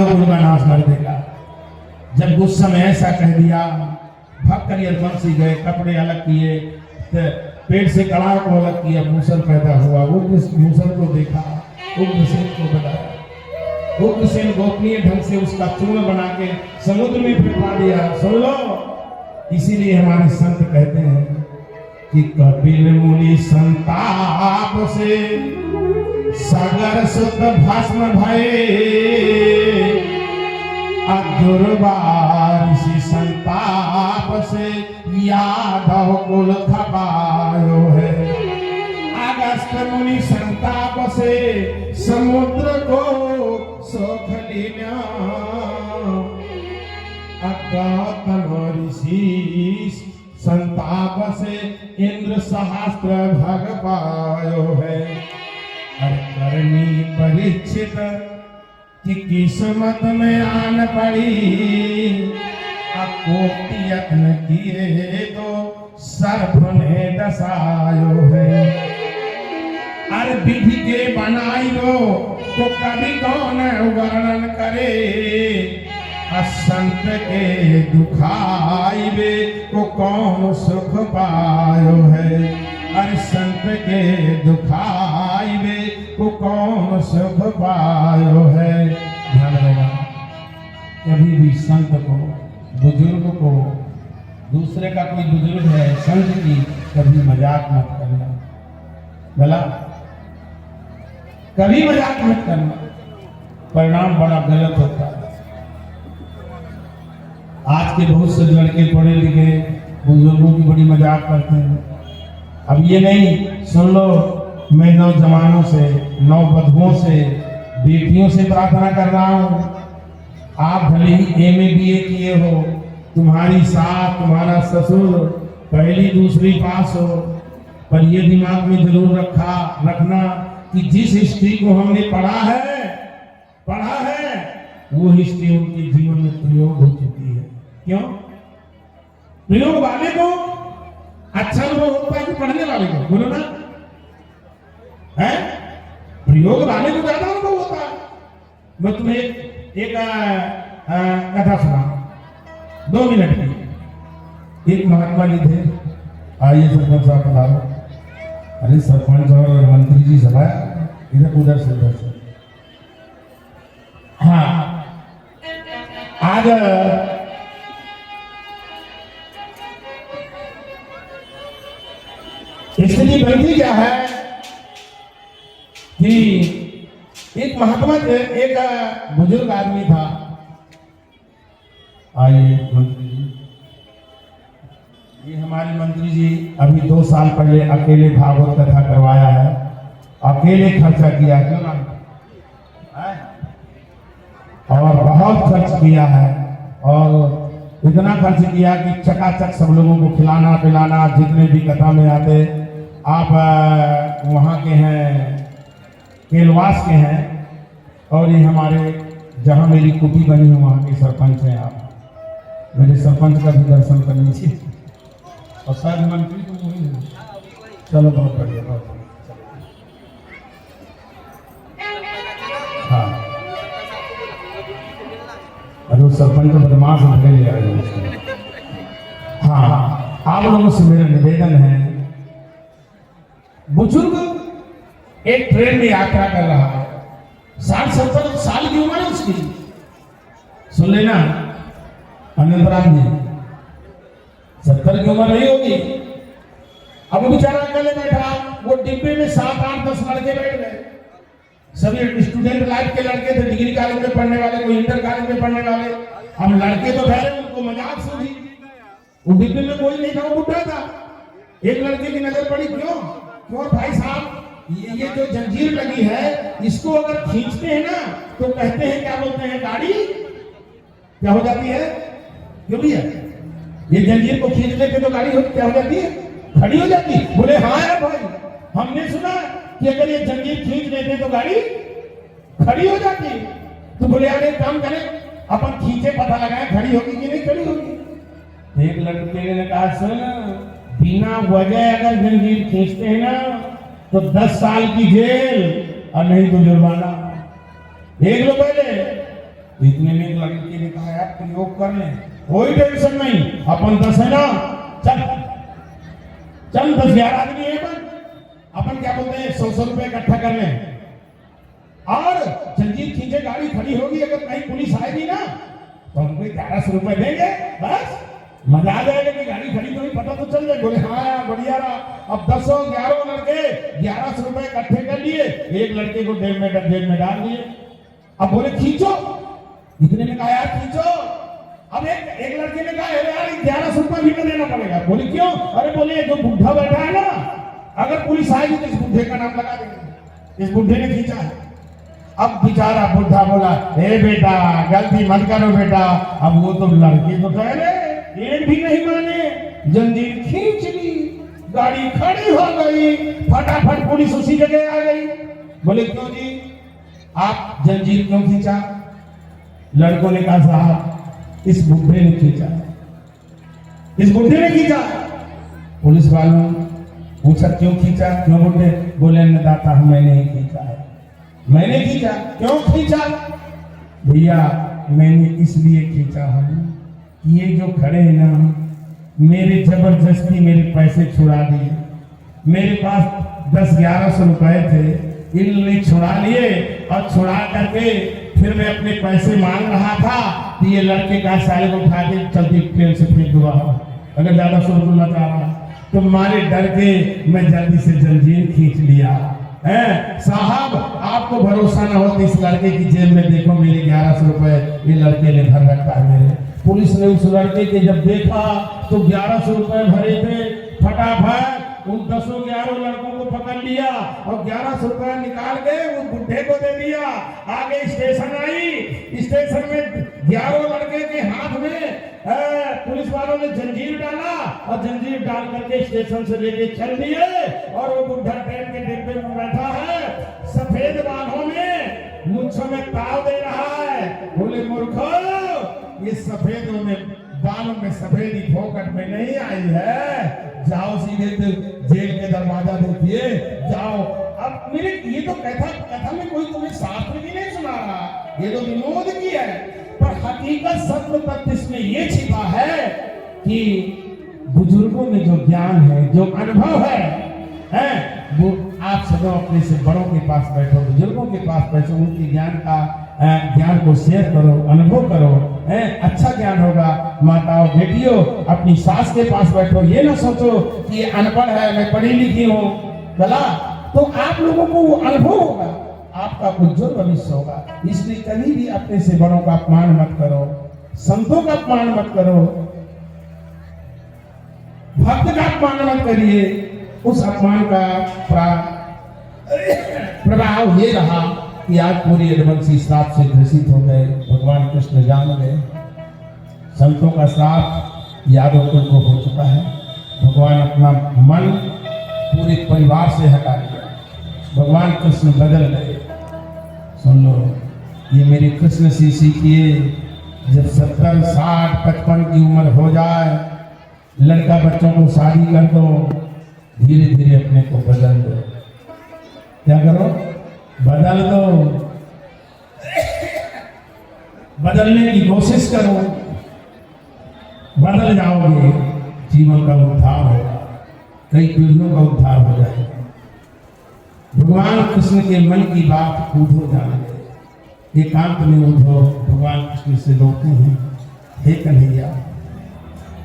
यादव का नाश कर देगा। जब गुस्सा में ऐसा कह दिया, भाग कर यदवंशी गए, कपड़े अलग किए, पेट से कड़ा को अलग किया, मूसल पैदा हुआ। वो मूसल को देखा, उग्रसेन को बताया। उग्रसेन गोपनीय ढंग से उसका चूर्ण बना के समुद्र में फेंका दिया। सुन लो, इसीलिए हमारे संत कहते हैं कि कपिल मुनि संताप से सागर सुत भस्म भये, दुर्वारिषि संताप से यादव कुल खपायो है। अगस्त मुनि संताप से समुद्र को सोख लेना, गौतम ऋषि संताप से इंद्र सहस्त्र भग पायो है। करनी परीक्षित कि किस्मत में आन पड़ी, कोटि यत्न किए तो सर्प ने दसायो है। अरे विधि के बनाई लो तो कभी कौन वर्णन करे, संत के दुखाइबे को कौन सुख पायो है। अरे संत के दुखाइबे को कौन सुख पायो है। ध्यान रखना, कभी भी संत को, बुजुर्ग को, दूसरे का कोई बुजुर्ग है संत की, कभी मजाक मत करना। गला कभी मजाक मत करना, परिणाम बड़ा गलत होता है। आज के बहुत से लड़के पढ़े लिखे बुजुर्गों की बड़ी मजाक करते हैं। अब ये नहीं, सुन लो, मैं नौजवानों से, नौवधुओं से, बेटियों से प्रार्थना कर रहा हूँ, आप भले ही MA BA किए हो, तुम्हारी सास, तुम्हारा ससुर पहली दूसरी पास हो, पर ये दिमाग में जरूर रखना कि जिस हिस्ट्री को हमने पढ़ा है वो हिस्ट्री उनके जीवन में प्रयोग हो चुकी है। क्यों? प्रयोग वाले को अच्छा अनुभव होता है कि पढ़ने वाले को? बोलो ना, है? प्रयोग वाले को ज्यादा अनुभव होता है। मैं तुम्हें एक कथा सुना, 2 मिनट की। एक महात्मा जी थे, आइए सरपंच साहब पधारो। अरे सरपंच और मंत्री जी सभा इधर उधर से। हाँ, आज स्थिति बनती क्या है कि एक महात्मा, एक बुजुर्ग आदमी था। आइए मंत्री जी, ये हमारे मंत्री जी अभी 2 साल पहले अकेले भागवत कथा करवाया है, अकेले खर्चा किया है और बहुत खर्च किया है, और इतना खर्च किया कि चकाचक सब लोगों को खिलाना पिलाना, जितने भी कथा में आते। आप वहाँ के हैं, केलवास के हैं, और ये हमारे जहाँ मेरी कुटी बनी है वहाँ के सरपंच हैं। आप मेरे सरपंच का भी दर्शन कर लीजिए, और शायद मंत्री तो वही है। चलो बहुत बढ़िया, बहुत बढ़िया। हाँ, अरे वो सरपंच बदमाश ले लिया है। हाँ, आप लोगों से मेरा निवेदन है, बुजुर्ग एक ट्रेन में यात्रा कर रहा है, 60-70 साल की उम्र है उसकी। सुन लेना अनंतराम जी, 70 की उम्र नहीं होगी। अब वो बेचारा अकेले बैठा, वो डिब्बे में 7-8-10 लड़के बैठ गए। सभी स्टूडेंट लाइफ के लड़के थे, डिग्री कॉलेज में पढ़ने वाले, कोई इंटर कॉलेज में पढ़ने वाले। हम लड़के तो ठहरे, उनको मजाक सूझी। वो डिब्बे में कोई नहीं था, वो बुढ़ा था। एक लड़के की नजर पड़ी, क्यों भाई साहब, ये जो जंजीर लगी है, इसको अगर खींचते हैं ना तो कहते हैं, क्या बोलते हैं, गाड़ी क्या हो जाती है? क्यों भैया, ये जंजीर को खींच लेते तो गाड़ी क्या हो जाती है? खड़ी हो जाती। बोले हाँ यार भाई, हमने सुना कि अगर ये जंजीर खींच लेते तो गाड़ी खड़ी हो जाती। तो बोले यार एक काम करें, अपन खींचे पता लगाए खड़ी होगी कि नहीं खड़ी होगी। एक लड़के ने कहा, सुन, बिना वजह अगर जंजीर खींचते हैं ना तो 10 साल की जेल और नहीं तो जुर्माना। देख लो पहले, तो इतने में एक लड़के ने कहा यार प्रयोग कर ले, कोई टेंशन नहीं, अपन 10 है ना, चल चल 10-11 आदमी है अपन क्या बोलते हैं 100 रुपए इकट्ठा कर लें और जंजीर खींचे गाड़ी खड़ी होगी, अगर कहीं पुलिस आएगी ना तो हमको 1100 रुपए देंगे, बस मजा आ जाएगा कि गाड़ी खड़ी तो नहीं पता तो चल जाए। बोले हाँ बढ़िया रहा। अब 10-11 लड़के 1100 रुपए इकट्ठे कर लिए, एक लड़के को जेब में डाल दिए। अब बोले खींचो, इतने ने कहा यार खींचो। अब एक लड़के ने कहा यार 1100 रुपए भी देना पड़ेगा। बोले क्यों? अरे बोले जो बुढ़ा बैठा है ना, अगर पुलिस आएगी तो इस बुढ़े का नाम लगा देंगे। इस बुढ़े ने खींचा है। अब बेचारा बुढ़ा बोला ए बेटा गलती मत करो बेटा। अब वो तो लड़के तो ठहरे, एक भी नहीं माने, जंजीर खींच ली, गाड़ी खड़ी हो गई, फटाफट पुलिस उसी जगह आ गई। बोले क्यों जी आप जंजीर क्यों खींचा? लड़कों ने कहा साहब इस बुढ़े ने खींचा, इस बुढ़े ने खींचा। पुलिस वालों पूछा क्यों खींचा, क्यों बुढ़े? बोले अन्नदाता मैंने ही खींचा है। मैंने खींचा? क्यों खींचा? भैया मैंने इसलिए खींचा हूं कि ये जो खड़े हैं ना, मेरे जबरदस्ती मेरे पैसे छुड़ा दिए। मेरे पास 10-1100 रुपए थे, इन्होंने छुड़ा लिए और छुड़ा करके फिर मैं अपने पैसे मांग रहा था तो ये लड़के का साले को उठा के चलती ट्रेन से फेंक दूंगा। अगर ज्यादा शोर सुनना चाह रहा तो मारे डर के मैं जल्दी से जंजीर खींच लिया है। साहब आपको भरोसा ना हो तो इस लड़के की जेब में देखो मेरे 1100 रुपए ये लड़के ने भर रखा है मेरे। पुलिस ने उस लड़के के जब देखा तो 1100 रुपए भरे थे। फटाफट उन 10-11 लड़कों को पकड़ लिया और 1100 रुपए निकाल के उस बुढ़े को दे दिया। आगे स्टेशन आई, स्टेशन में 11 लड़के के हाथ में पुलिस वालों ने जंजीर डाला और जंजीर डाल करके स्टेशन से लेके चल दिए। और वो बुढ़ा ट्रेन के डिब्बे में बैठा है, सफेद बालों में, मुझसे में ताव दे रहा है। बोले मूर्खो ये सफेद में बालों में सफेदी फोकट में नहीं आई है, जाओ सीधे जेल के दरवाजा देखिए जाओ। अब मेरे ये तो कथा में कोई तुम्हें शास्त्र भी नहीं सुना रहा, ये तो विनोद की है, पर हकीकत सत्य तथ्य इसमें ये छिपा है कि बुजुर्गों में जो ज्ञान है, जो अनुभव है वो आप सब अपने से बड़ों के पास बैठो, बुजुर्गों के पास बैठो, उनके ज्ञान को शेयर करो, अनुभव करो, अच्छा ज्ञान होगा। माताओं बेटियों अपनी सास के पास बैठो, ये ना सोचो कि ये अनपढ़ है मैं पढ़ी लिखी हूँ, चला तो आप लोगों को वो अनुभव होगा, आपका उज्जवल भविष्य होगा। इसलिए कभी भी अपने से बड़ों का अपमान मत करो, संतों का अपमान मत करो, भक्त का अपमान मत करिए। उस अपमान का प्रभाव ये रहा कि आज पूरी रघुवंशी श्राप से ग्रसित हो गए, भगवान कृष्ण जान गए। संतों का श्राप यादव कुल को हो चुका है। भगवान अपना मन पूरे परिवार से हटा लिया, भगवान कृष्ण बदल गए। सुन लो ये मेरे कृष्ण से सीखिए, जब 70, 60, 55 की उम्र हो जाए, लड़का बच्चों को शादी कर दो, धीरे धीरे अपने को बदल दो। क्या करो? बदल दो, बदलने की कोशिश करो, बदल जाओगे, जीवन का उद्धार होगा, कई पीढ़ियों का उद्धार हो जाएगा। भगवान कृष्ण के मन की बात उद्धव जाने, एकांत में उद्धव भगवान कृष्ण से रोकते हैं, हे कन्हैया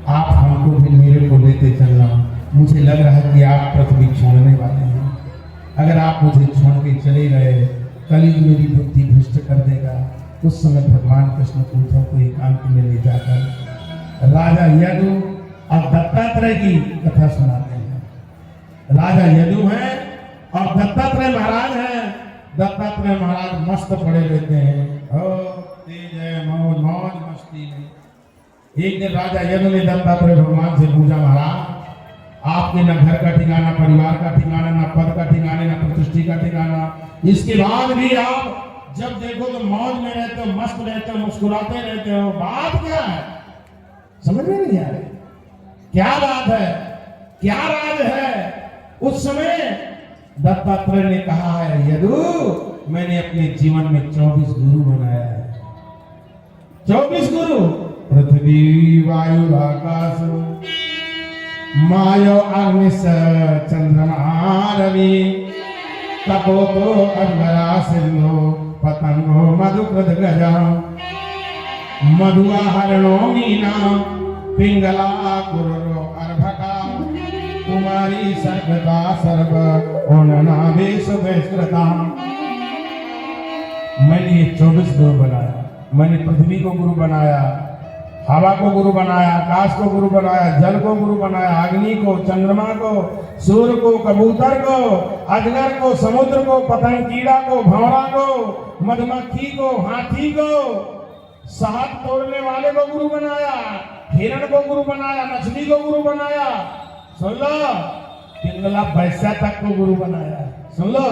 आप हमको भी मेरे को लेते चलना, मुझे लग रहा है कि आप पृथ्वी छोड़ने वाले हैं। अगर आप मुझे छोड़ के चले गए, कलयुग मेरी बुद्धि भ्रष्ट कर देगा। उस समय भगवान कृष्ण उद्धव को एकांत में ले जाकर राजा यदु और दत्तात्रेय की कथा सुनाते हैं। राजा यदु हैं और दत्तात्रेय महाराज हैं। दत्तात्रेय महाराज मस्त पड़े रहते हैं, तेज है, मौज मौज मस्ती में। एक दिन राजा यदु ने दत्तात्रेय भगवान से पूछा, महाराज आपके न घर का ठिकाना, परिवार का ठिकाना, न पद का ठिकाना, न प्रतिष्ठा का ठिकाना, इसके बाद भी आप जब देखो तो मौज में रहते हो, मस्त रहते हो, मुस्कुराते रहते हो, बात क्या है? समझ में नहीं आ रही क्या बात है, क्या राज है? उस समय दत्तात्रेय ने कहा है, यदु मैंने अपने जीवन में 24 गुरु बनाया है। 24 गुरु पृथ्वी वायु आकाश मायो अग्नि चंद्रमा रवि तपोतो अंगरा सिंधु पतंगो मधुकृत गजा मधुआ हरणो मीना पिंगला कुरो अर्भका कुमारी सर्वदा सर्व ओनना वेश वेशकृता। मैंने ये 24 गुरु बनाया। मैंने पृथ्वी को गुरु बनाया, हवा को गुरु बनाया, आकाश को गुरु बनाया, जल को गुरु बनाया, अग्नि को, चंद्रमा को, सूर्य को, कबूतर को, अजगर को, समुद्र को, पतंग कीड़ा को, भंवरा को, मधुमक्खी को, हाथी को, शहद तोड़ने वाले को गुरु बनाया, हिरण को गुरु बनाया, मछली को गुरु बनाया, सुन लो, पिंगला वैश्या तक को गुरु बनाया। सुन लो,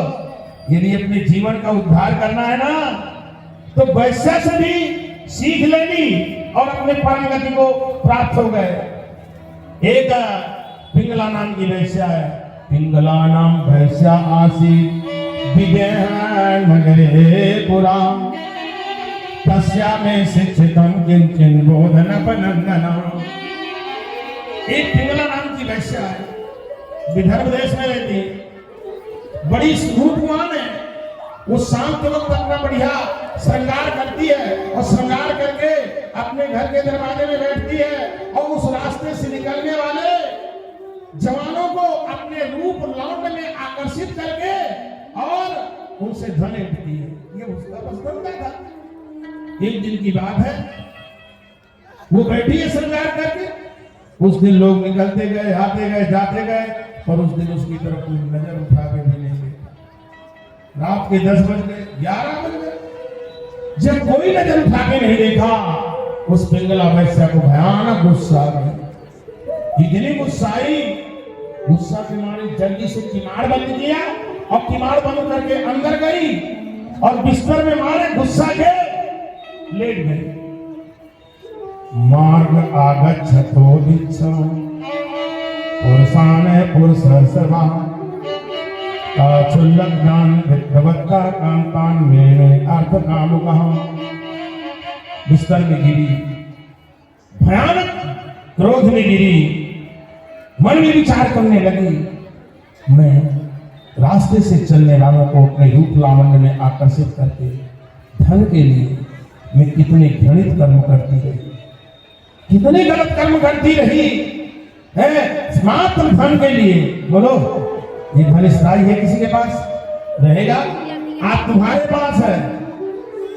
यदि अपने जीवन का उद्धार करना है ना तो वैश्या से भी सीख लेनी और अपने परम गति को प्राप्त हो गए। एक पिंगला नाम की वैश्या है। पिंगला नाम वैश्या आसी विजय नगरे पुरा तस्या में शिक्षितम किंचन बोधन पनंदना। एक पिंगला नाम की वैश्या है, विदर्भ देश में रहती है, बड़ी रूपवान है। वो शाम के वक्त अपना बढ़िया श्रृंगार करती है और श्रृंगार करके अपने घर के दरवाजे में बैठती है और उस रास्ते से निकलने वाले जवानों को अपने रूप लौट में आकर्षित करके और उनसे धन ऐंठती है। ये उसका बस बनता था। एक दिन की बात है, वो बैठी है श्रृंगार करके। उस दिन लोग निकलते गए, आते गए, जाते गए, और उस दिन उसकी तरफ कोई नजर उठा के भी नहीं देखा। रात के 10 बज गए, 11 बज गए, जब कोई नजर उठा के नहीं देखा, उस पिंगला वैश्या को भयानक गुस्सा आ गया। इतनी गुस्सा आई, गुस्सा के मारे जल्दी से किमाड़ बंद किया और किमाड़ बंद करके अंदर गई और बिस्तर में मारे गुस्सा के लेट गई। मार्ग आगच्छतो दिच्छो पुरुषाने पुरुष सभा ताचुल्लक ज्ञान विद्वत्ता कांतान मेने अर्थ कामुकः। बिस्तर में गिरी, भयानक क्रोध में गिरी, मन में विचार करने लगी, मैं रास्ते से चलने वालों को अपने रूप लावण्य में आकर्षित करके धन के लिए मैं कितने घृणित कर्म करती रही, कितने गलत कर्म करती रही है मात्र धन के लिए। बोलो, ये धन स्थायी है किसी के पास? रहेगा? आप तुम्हारे पास है,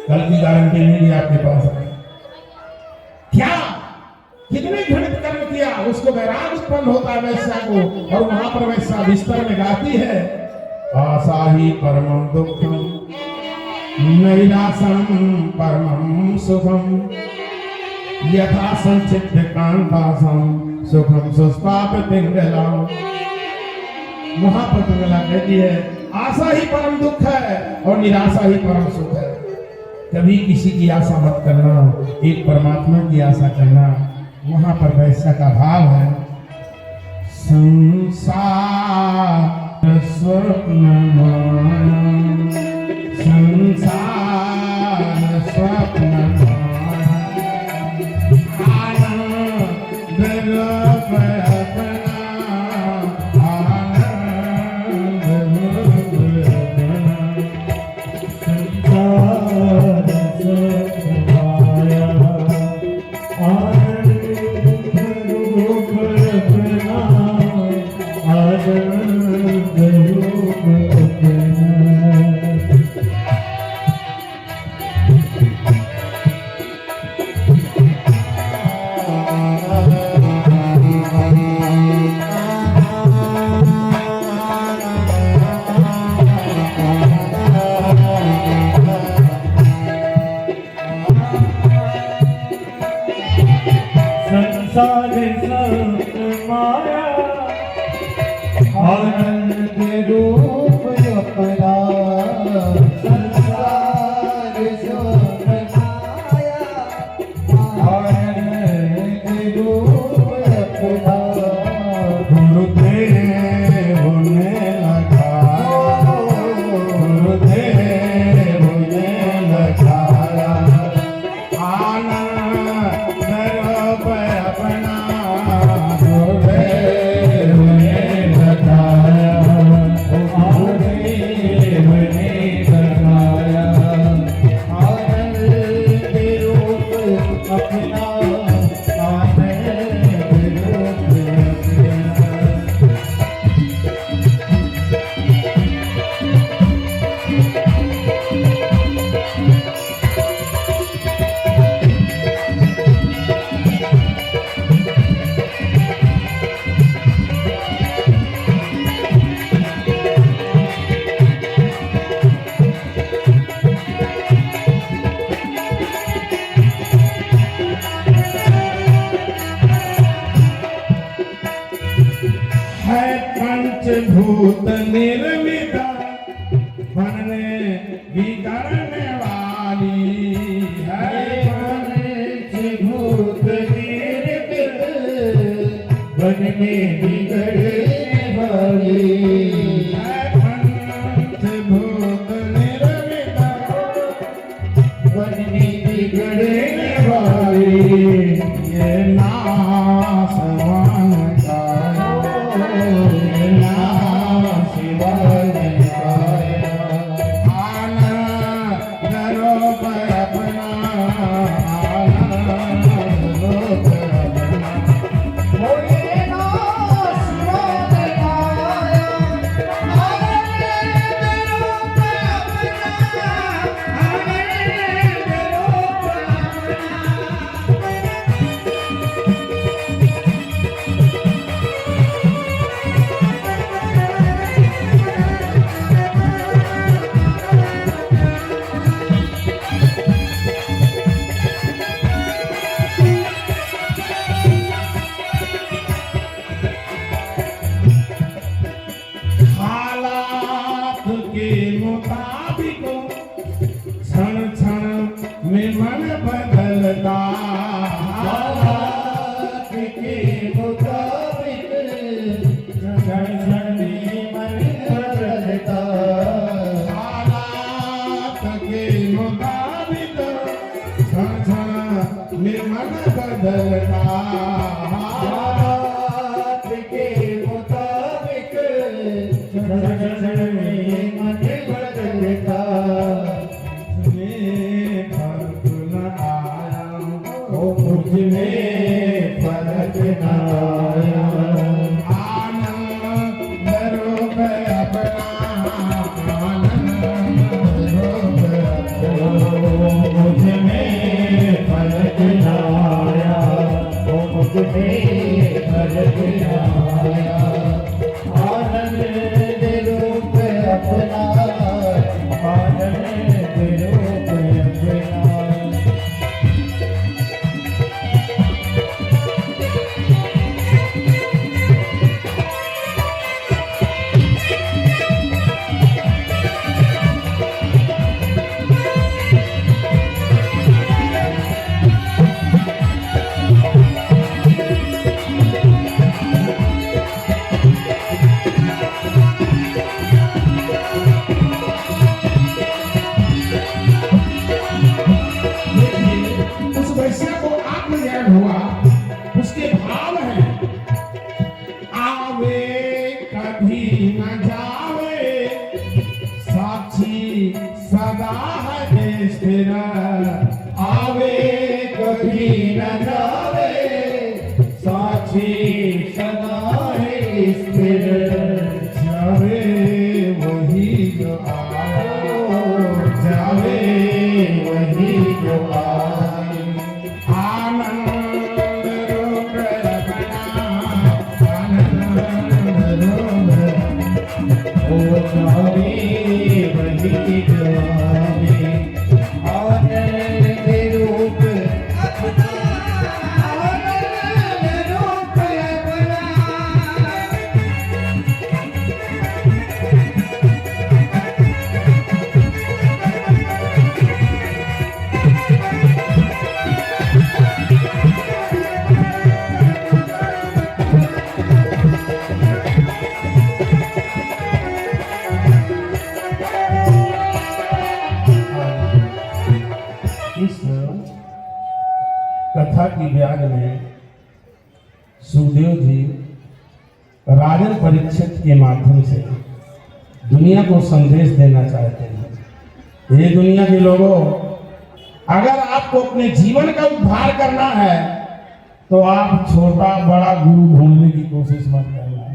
कल की गारंटी नहीं है आपके पास है। क्या कितने घृणित कर्म किया, उसको वैराग उत्पन्न होता है वैश्या को, और वहां पर वैश्या बिस्तर में गाती है, आशा ही परमं दुःखम नैरासम परमं सुखम यथा संचित्य कांतासम सुखम सुस्पाप पिंगला। वहां पर पिंगला कहती है, आशा ही परम दुख है और निराशा ही परम सुख है। कभी किसी की आशा मत करना, एक परमात्मा की आशा करना। वहां पर वैश्या का भाव है, संसार स्वप्न संसार स्वप्न आनंद पंचभूत निर्मित बनने बिगड़ने वाली है। पंचभूत निर्मित बनने बिगड़ने वाली है। पंचभूत निर्मित बनने बिगड़ने वाली ये नाशवान काया, ये नाशवान काया। आनंद रूप अपना, आनंद रूप अपना। बोले नाशवान काया, आनंद रूप अपना, आनंद रूप हालात के मुताबिक क्षण क्षण में मन बदलता। हालात के मुताबिक क्षण क्षण में मन बदलता। हालात के मुताबिक क्षण क्षण में मन बदलता। हालात के मुताबिक क्षण क्षण में मन बदलता। में फर्क न आया, ओ मुझ में फर्क न आया। आनंद रूप अपना, आनंद रूप अपना। ओ मुझ में फर्क न आया। ओ मुझ में फर्क न आया। आनंद रूप अपना, आनंद रूप अपना। उस वैश्य को आत्मज्ञान हुआ, उसके भाव हैं आवे कभी न जावे, साक्षी सदा है स्थिर। आवे कभी न जावे, साक्षी सदा है स्थिर। जावे वही जो आया, जावे वही जो आए। आनंद रूप अपना, आनंद रूप अपना। ओ जावे वही जो आए। आनंद रूप अपना, आनंद रूप अपना। इस कथा की ब्याज में सुखदेव जी राजन परीक्षित के माध्यम से दुनिया को संदेश देना चाहते हैं। ये दुनिया के लोगों, अगर आपको अपने जीवन का उद्धार करना है तो आप छोटा बड़ा गुरु ढूंढने की कोशिश मत करना।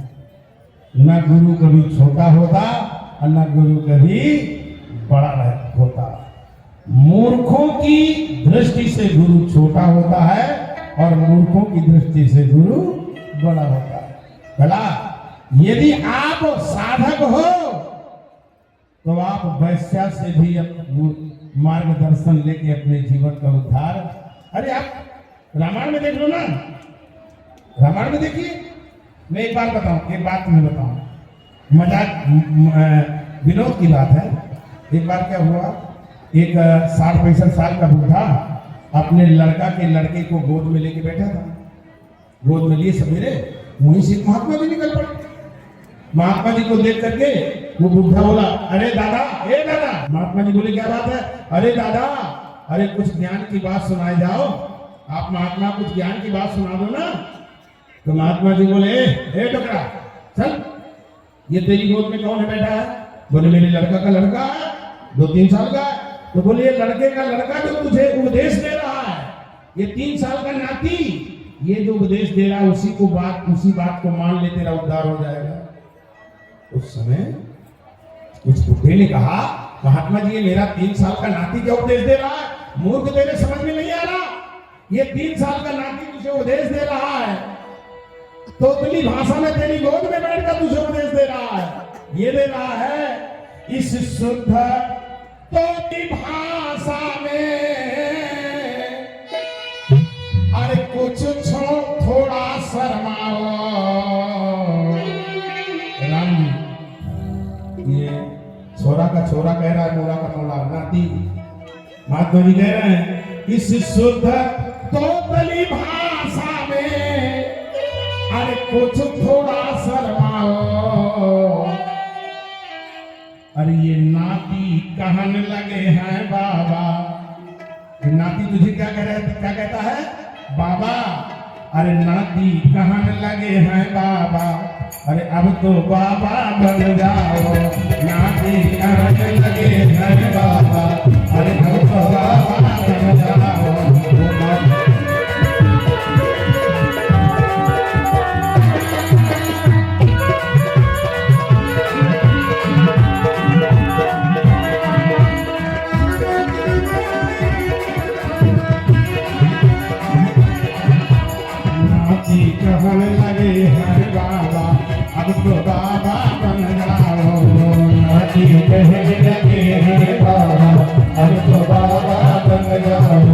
न गुरु कभी छोटा होता और न गुरु कभी बड़ा होता। मूर्खों की दृष्टि से गुरु छोटा होता है और मूर्खों की दृष्टि से गुरु बड़ा होता है। भला यदि आप साधक हो तो आप वैश्या से भी मार्गदर्शन लेके अपने जीवन का उद्धार। अरे आप रामायण में देख लो ना, रामायण में देखिए। मैं एक बात बताऊं, एक बात तुम्हें बताऊं। मजाक विनोद की बात है। एक बार क्या हुआ, एक 60-65 साल का बूढ़ा अपने लड़का के लड़के को गोद में लेके बैठा था। गोद में लिए सवेरे वहीं से महात्मा जी निकल पड़े। महात्मा जी को देख करके वो बूढ़ा बोला, अरे दादा, ए दादा। महात्मा जी बोले, क्या बात है? अरे दादा, अरे कुछ ज्ञान की बात सुनाए जाओ, आप महात्मा कुछ ज्ञान की बात सुना दो ना। तो महात्मा जी बोले, ए टकरा चल, ये तेरी गोद में कौन है बैठा है? बोले, मेरे लड़का का लड़का है, 2-3 साल का है। तो बोले, ये लड़के का लड़का जो तुझे उपदेश दे रहा है, ये 3 साल का नाती, ये जो उपदेश दे रहा है उसी बात को मान ले, तेरा उद्धार हो जाएगा। उस समय उस बुढ़े ने कहा, महात्मा जी ये मेरा 3 साल का नाती क्या उपदेश दे रहा है? मूर्ख, तेरे समझ में नहीं आ रहा। ये 3 साल का नाती तुझे उपदेश दे रहा है, तो अपनी भाषा में तेरी गोद में बैठकर तुझे उपदेश दे रहा है। ये दे रहा है इस शुद्ध तो की भाषा में, अरे कुछ थोड़ा शर्माओ। राम जी, ये छोरा का छोरा कह रहा है, मोरा का मोला, नाती। महात्मा जी कह रहे हैं इस शुद्ध तोतली भाषा में, अरे कुछ थोड़ा शर्माओ। अरे ये नाती कहने लगे हैं बाबा, ये नाती तुझे क्या कहता है? बाबा। अरे नाती कहने लगे हैं बाबा, अरे अब तो बाबा बन जाओ। नाती कहने लगे हैं बाबा, अरे अब तो बाबा बन जाओ। कहने लगे हैं बाबा, अब तो बाबा बन जाओ। नाती कहने लगे हैं बाबा, अब तो बाबा बन जाओ।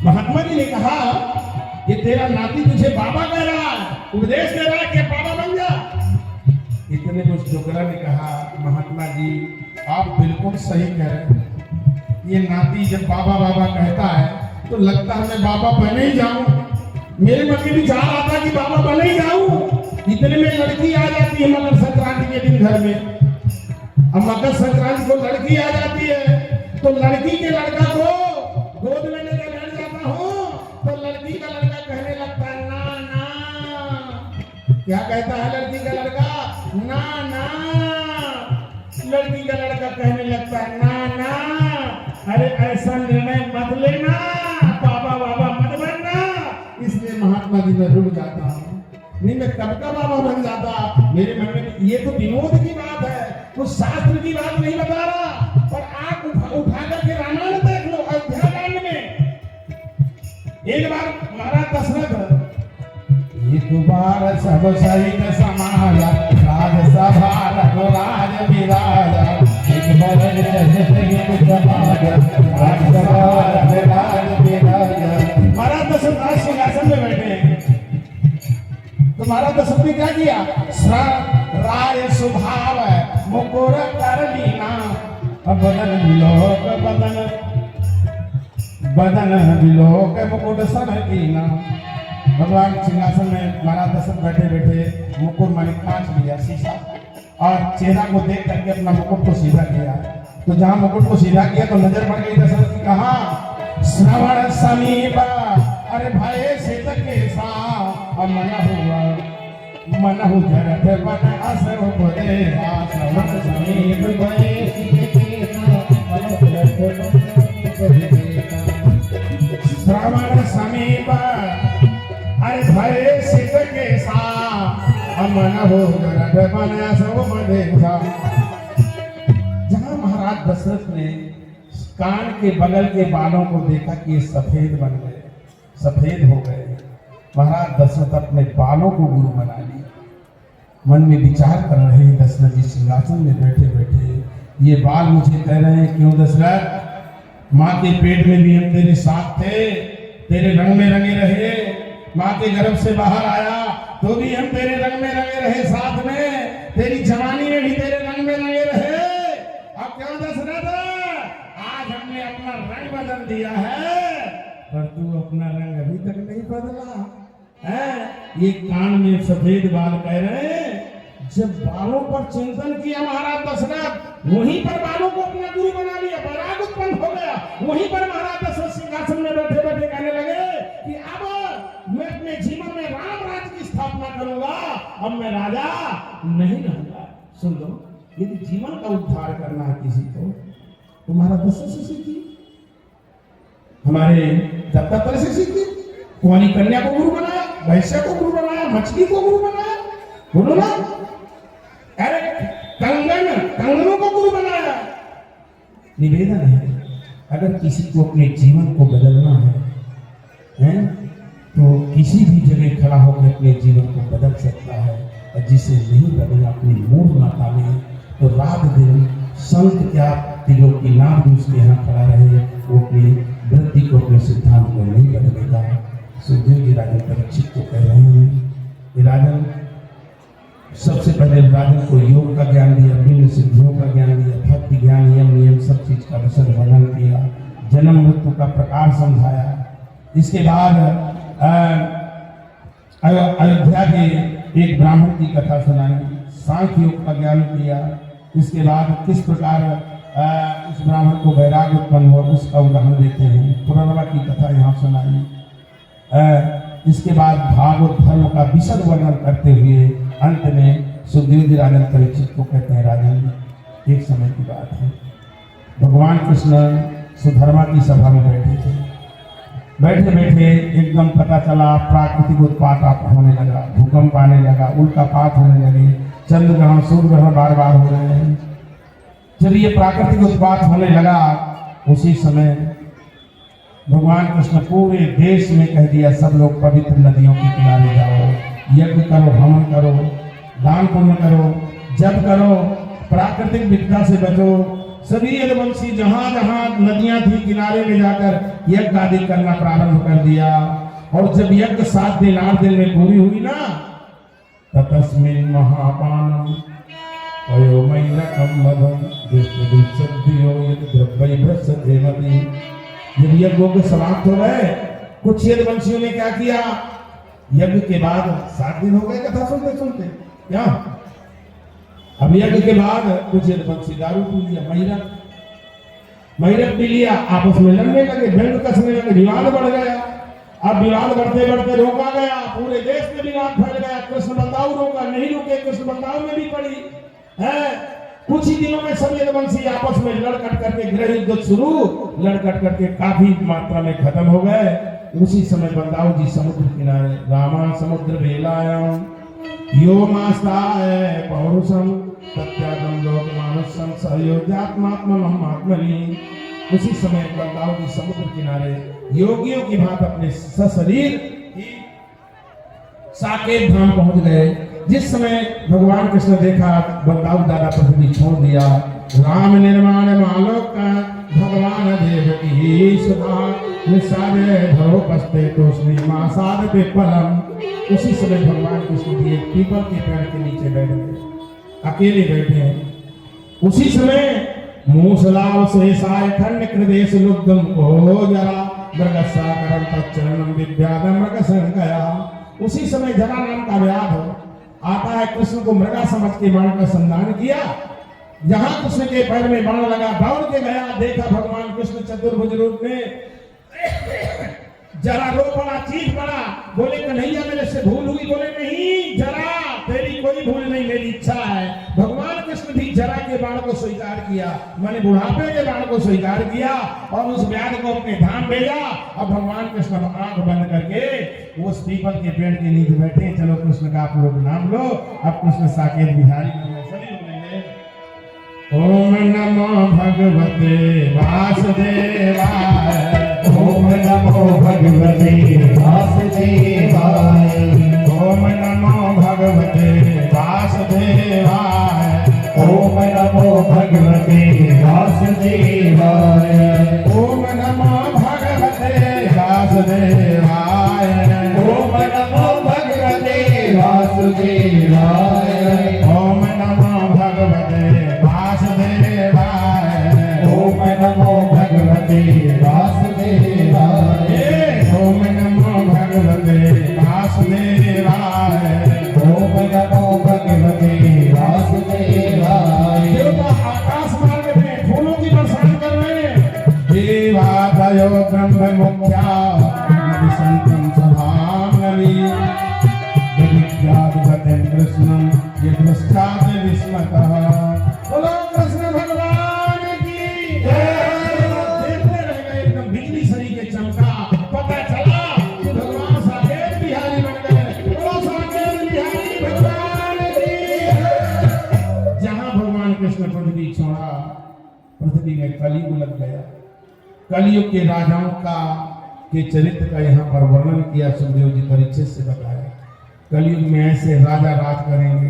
महात्मा जी ने कहा, ये तेरा नाती तुझे बाबा कह रहा है, उपदेश दे रहा है कि बाबा बन जा। इतने कुछ डोकरा ने कहा, महात्मा जी आप बिल्कुल सही कह रहे हैं। ये नाती जब बाबा बाबा कहता है तो लगता है मैं बाबा बने ही जाऊं। मेरे मन में विचार आता कि बाबा बने ही जाऊं। इतने में लड़की आ जाती है मकर संक्रांति के दिन घर में। अब मकर संक्रांति को लड़की आ जाती है, तो लड़की के लड़का को गोद में लेकर बैठ जाता हूँ, तो लड़की का लड़का कहने लगता है ना ना। क्या कहता है लड़की का लड़का? ना ना। लड़की का लड़का कहने लगता है ना ना, अरे ऐसा निर्णय मत लेना, बाबा बाबा मत बनना। इसलिए महात्मा जी मैं रुक जाता हूँ, नहीं मैं कब का बाबा बन जाता। मेरे मन में ये तो विनोद की बात है, कुछ शास्त्र की बात नहीं बता रहा। पर आंख उठा करके रामायण देख लो, अयोध्या कांड में एक बार महाराज दशरथ एक बार सब सहित समाजा, राजसभा रघुराज विराजा। एक बार सहित समाजा, राजसभा रघुराज विराजा। महाराज दशरथ आज सिंहासन में बैठे हैं, तो महाराज दशरथ ने क्या किया? राय स्वभाव मुकुर कर लीना, बदन विलोक मुकुट सन कीना। भगवान सिंहासन में महाराज दशरथ बैठे बैठे मुकुट माने कांच लिया शीशा, और चेहरा को देख करके अपना मुकुट को सीधा किया। तो जहां मुकुट को सीधा किया तो नजर पड़ गई दशरथ की। कहा श्रवण समीप, अरे भय से केसा, मन हुआ मनहु जरत बन असर उपदे। श्रवण समीप भय श्रवण समीप, अरे भय सिद्ध के सा, मन हो जरत बन असर उपदे। जहां महाराज दशरथ ने कान के बगल के बालों को देखा कि ये सफेद बन गए, सफेद हो गए, महाराज दशरथ अपने बालों को गुरु बना लिया। मन में विचार कर रहे हैं दशरथ जी सिंहासन में बैठे बैठे, ये बाल मुझे कह रहे हैं क्यों दशरथ, माँ के पेट में भी हम तेरे साथ थे, तेरे रंग में रंगे रहे, माँ के गर्भ से बाहर आया तो भी हम तेरे रंग में रंगे रहे, साथ में तेरी जवानी में भी तेरे रंग में रंगे रहे। अब क्यों दशरथ, आज हमने अपना रंग बदल दिया है पर तू अपना रंग अभी तक नहीं बदला है। ये कान में सफेद बाल कह रहे हैं, जब बालों पर चिंतन किया महाराज दशरथ, वहीं पर बालों को अपना गुरु बना लिया, वैराग उत्पन्न हो गया। वहीं पर महाराज दशरथ सिंहासन में बैठे बैठे कहने लगे कि अब मैं अपने जीवन में राम राज्य की स्थापना करूंगा, अब मैं राजा नहीं रहूंगा। सुन लो, यदि जीवन का उद्धार करना है किसी को तो महाराज दशरथ से सीखिए, हमारे दत्तात्रेय से सीखिए। कुंवारी कन्या को गुरु बनाया, वैश्य को गुरु बनाया, मछली को गुरु बनाया, बोलो ना, अरे कंगनों को गुरु बनाया। निवेदन है, अगर किसी को अपने जीवन को बदलना है तो किसी भी जगह खड़ा होकर अपने जीवन को बदल सकता है, और जिसे नहीं बदला अपनी मूल माता में, तो रात दिन संत क्या तिलोक की नाम भी उसके यहाँ खड़ा रहे, वो अपनी वृत्ति को, अपने सिद्धांत को नहीं बदलेगा। सुखदेव जी राजन परीक्षित को कह रहे हैं कि राजन, सबसे पहले राजन को योग का ज्ञान दिया, विभिन्न सिद्धियों का ज्ञान दिया, भक्ति ज्ञान, यम नियम सब चीज का विशद वर्णन किया, जन्म मृत्यु का प्रकार समझाया। इसके बाद अयोध्या के एक ब्राह्मण की कथा सुनाई, सांख्य योग का ज्ञान किया। इसके बाद किस प्रकार उस ब्राह्मण को वैराग उत्पन्न हुआ उसका उदाहरण देते हैं, पुनर्वा की कथा यहाँ सुनाई। इसके बाद भागवत धर्म का विशद वर्णन करते हुए अंत में सुखदेव जी राजन परीक्षित को कहते हैं, राजन एक समय की बात है, भगवान कृष्ण सुधर्मा की सभा में बैठे थे। बैठे बैठे एकदम पता चला प्राकृतिक उत्पात होने लगा, भूकंप आने लगा, उल्कापात होने लगे, चंद्र ग्रहण सूर्य ग्रहण बार बार हो रहे हैं। जब ये प्राकृतिक उत्पात होने लगा, उसी समय भगवान कृष्ण पूरे देश में कह दिया, सब लोग पवित्र नदियों के किनारे जाओ, यज्ञ करो, हवन करो, दान पुण्य करो, जप करो, प्राकृतिक विपदा से बचो। सभी यदुवंशी जहां जहां नदियां थी किनारे में जाकर यज्ञ आदि करना प्रारंभ कर दिया। और जब यज्ञ 7 दिन 8 दिन में पूरी हुई ना, ततस्मिन् महापानम अयोमय्यकं मदं दुष्टदुष्टदियो यद्द्रव्यैभ्रश्यते। जब यज्ञ समाप्त हो गए, कुछ यदुवंशियों ने क्या किया, यज्ञ के बाद 7 दिन हो गए कथा सुनते सुनते, क्या अब यज्ञ के बाद कुछ यदुवंशी दारू पी लिया, मैरक पी लिया, आपस में लड़ने लगे, भिड़ कसने लगे, विवाद बढ़ गया। अब विवाद बढ़ते बढ़ते रोका गया, पूरे देश में विवाद फैल गया। कृष्ण बलदाऊ रोका, नहीं रुके, कृष्ण बलदाऊ में भी पड़ी है। कुछ ही दिनों में सब यदुवंशी आपस में लड़कट करके गृह युद्ध शुरू, लड़कट करके काफी मात्रा में खत्म हो गए। उसी समय बलदाऊ जी समुद्र किनारे, रामा समुद्र वेलायाम यो मास्ताय पौरुषम सत्यागम लोक मानुषम सहयोध्यात्मात्मनम आत्मनि। उसी समय बलदाऊ जी समुद्र किनारे योगियों की भांति अपने सशरीर साकेत धाम पहुंच गए। जिस समय भगवान कृष्ण देखा बलदाऊ दादा पृथ्वी छोड़ दिया, राम निर्माण मालोक का भगवान देव की सुधा निसारे धरो पस्ते तो श्री मासाद पे पलम। उसी समय भगवान कृष्ण भी एक पीपल के पेड़ के नीचे बैठ गए, अकेले बैठे हैं। उसी समय मूसलाव शेषाय खंड कृदेश लुब्धम को जरा मृगसा करम तच्चरणम विद्यादम मृगसन गया। उसी समय जरा नाम का व्याध आता है, कृष्ण को मृगा समझ के बाण का संधान किया। जहां कृष्ण के पैर में बाण लगा, दौड़ के गया, देखा भगवान कृष्ण चतुर्भुज रूप में, जरा रो पड़ा, चीख पड़ा, बोले कन्हैया मेरे से भूल हुई। बोले नहीं जरा, तेरी कोई भूल नहीं, मेरी इच्छा है। भगवान कृष्ण भी जरा के बाण को स्वीकार किया, मैंने बुढ़ापे के बाण को स्वीकार किया और उस व्याध को अपने धाम भेजा। अब भगवान कृष्ण आंख बंद करके उस पीपल के पेड़ के नीचे बैठे। चलो कृष्ण का आप लोग नाम लो, अब कृष्ण साकेत बिहारी सभी बोलेंगे, ओम नमो भगवते वासुदेवाय, ओम नमो भगवते वासुदेवाय। वासुदेवाय ओम नमो भगवते वासुदेवाय ओम नमो भगवते वासुदेवाय ओम नमो भगवते वासुदेवाय ओम नमो भगवते वासुदेवाय ओम नमो भगवते वासुदेवाय ओम नमो भगवते वासुदेवाय ओम नमो भगवते वासुदेवाय देवता आकाश मार्ग में फूलों की बरसात कर रहे हैं। देवादयो ब्रह्म मुख्या नदि संतम सभाम नवी विद्याधिपतिं कृष्णं ये दृष्टाते विस्मतः। बोलो कृष्ण भगवान की जय। देखते रह गए, एकदम बिजली सरी के चमका, पता चला कि भगवान साकेत बिहारी बन गए। बोलो साकेत बिहारी भगवान की। जहां भगवान कृष्ण पृथ्वी छोड़ा, पृथ्वी में कलयुग लग गया। कलयुग के राजाओं के चरित्र का यहाँ पर वर्णन किया सुखदेव जी परिचय से बताया। कलयुग में ऐसे राजा राज करेंगे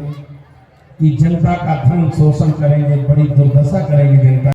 कि जनता का धन शोषण करेंगे, बड़ी दुर्दशा करेंगे जनता